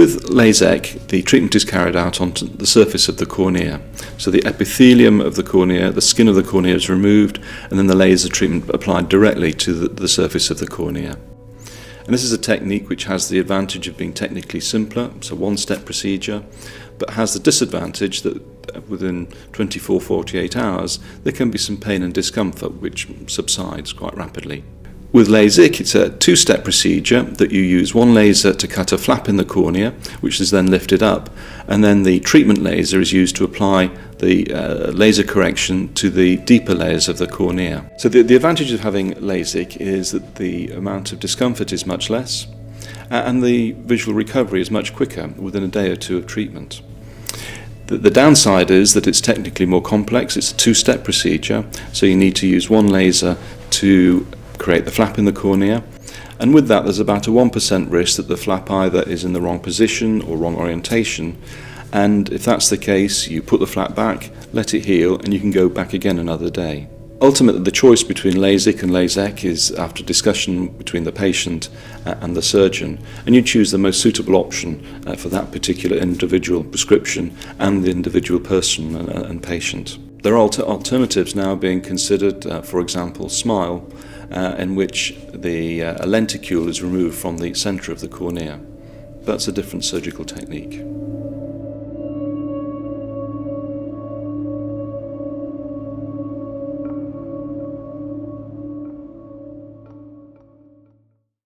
With LASEK, the treatment is carried out onto the surface of the cornea. So the epithelium of the cornea, the skin of the cornea is removed, and then the laser treatment applied directly to the surface of the cornea. And this is a technique which has the advantage of being technically simpler, it's a one-step procedure, but has the disadvantage that within 24-48 hours there can be some pain and discomfort which subsides quite rapidly. With LASIK, it's a two-step procedure that you use one laser to cut a flap in the cornea, which is then lifted up, and then the treatment laser is used to apply the laser correction to the deeper layers of the cornea. So the advantage of having LASIK is that the amount of discomfort is much less, and the visual recovery is much quicker, within a day or two of treatment. The downside is that it's technically more complex. It's a two-step procedure, so you need to use one laser to create the flap in the cornea, and with that there's about a 1% risk that the flap either is in the wrong position or wrong orientation, and if that's the case you put the flap back, let it heal, and you can go back again another day. Ultimately the choice between LASIK and LASEK is after discussion between the patient and the surgeon, and you choose the most suitable option for that particular individual prescription and the individual person and patient. There are alternatives now being considered, for example SMILE, in which a lenticule is removed from the centre of the cornea. That's a different surgical technique.